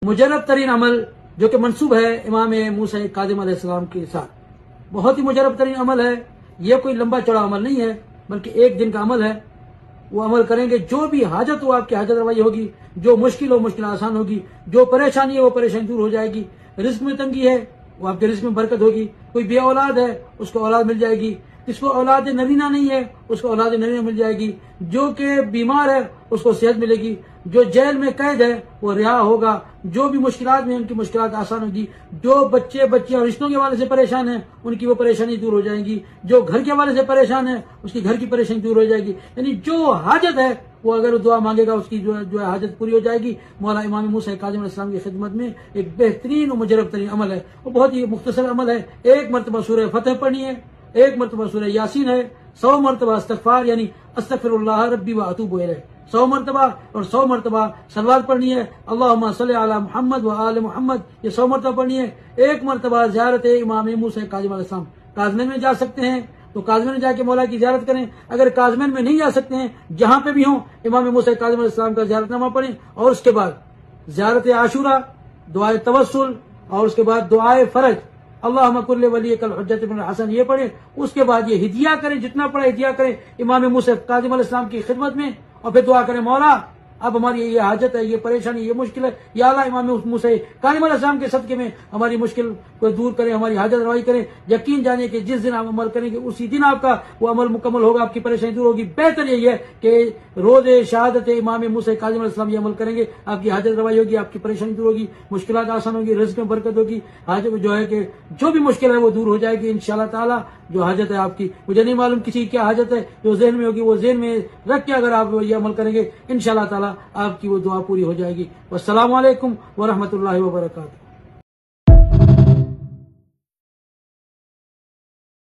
مجرب ترین عمل جو کہ منسوب ہے امام موسیٰ کاظم علیہ السلام کے ساتھ، بہت ہی مجرب ترین عمل ہے. یہ کوئی لمبا چوڑا عمل نہیں ہے بلکہ ایک دن کا عمل ہے. وہ عمل کریں گے، جو بھی حاجت ہو آپ کی حاجت روائی ہوگی، جو مشکل ہو مشکل آسان ہوگی، جو پریشانی ہے وہ پریشانی دور ہو جائے گی. رزق میں تنگی ہے وہ آپ کے رزق میں برکت ہوگی. کوئی بے اولاد ہے اس کو اولاد مل جائے گی. جس کو اولاد نرینہ نہیں ہے اس کو اولاد نرینہ مل جائے گی. جو کہ بیمار ہے اس کو صحت ملے گی. جو جیل میں قید ہے وہ رہا ہوگا. جو بھی مشکلات میں ان کی مشکلات آسان ہوگی. جو بچے بچیاں رشتوں کے حوالے سے پریشان ہیں ان کی وہ پریشانی دور ہو جائیں گی. جو گھر کے حوالے سے پریشان ہے اس کی گھر کی پریشانی دور ہو جائے گی. یعنی جو حاجت ہے وہ اگر دعا مانگے گا اس کی جو ہے حاجت پوری ہو جائے گی. مولا امام موسیٰ کاظم علیہ السلام کی خدمت میں ایک بہترین و مجرب ترین عمل ہے. وہ بہت ہی مختصر عمل ہے. ایک مرتبہ سورہ فتح پڑھنی ہے، ایک مرتبہ سورہ یاسین ہے، 100 مرتبہ استغفار یعنی استغفر اللہ ربی و اتوب الیہ 100 مرتبہ، اور 100 مرتبہ صلوات پڑھنی ہے، اللہم صلی علی محمد و آل محمد، یہ 100 مرتبہ پڑھنی ہے. ایک مرتبہ زیارت امام موسیٰ کاظم علیہ السلام. کاظمین میں جا سکتے ہیں تو کاظمین میں جا کے مولا کی زیارت کریں. اگر کاظمین میں نہیں جا سکتے ہیں، جہاں پہ بھی ہوں امام موسیٰ کاظم علیہ السلام کا زیارت نامہ پڑھیں. اور اس کے بعد زیارت عاشورہ، دعائے توسل، اور اس کے بعد دعائے فرج، اللہم کل ولیک الحجۃ بن الحسن، یہ پڑھیں. اس کے بعد یہ ہدیہ کریں، جتنا پڑھا ہدیہ کریں امام موسیٰ کاظم علیہ السلام کی خدمت میں. اور پھر دعا کریں، مولا اب ہماری یہ حاجت ہے، یہ پریشانی، یہ مشکل ہے، یا اللہ امام موسیٰ کاظم علیہ السلام کے صدقے میں ہماری مشکل کو دور کریں، ہماری حاجت روائی کریں. یقین جانے کہ جس دن آپ عمل کریں گے اسی دن آپ کا وہ عمل مکمل ہوگا، آپ کی پریشانی دور ہوگی. بہتر یہی ہے کہ روز شہادت امام موسیٰ کاظم علیہ السلام یہ عمل کریں گے، آپ کی حاجت روائی ہوگی، آپ کی پریشانی دور ہوگی، مشکلات آسان ہوگی، رزق میں برکت ہوگی. حاجت جو ہے کہ جو بھی مشکل ہے وہ دور ہو جائے گی انشاءاللہ تعالی. جو حاجت ہے آپ کی، مجھے نہیں معلوم کسی کی کیا حاجت ہے، جو ذہن میں ہوگی وہ ذہن میں رکھ کے اگر آپ یہ عمل کریں گے انشاءاللہ تعالی آپ کی وہ دعا پوری ہو جائے گی. والسلام علیکم ورحمۃ اللہ وبرکاتہ.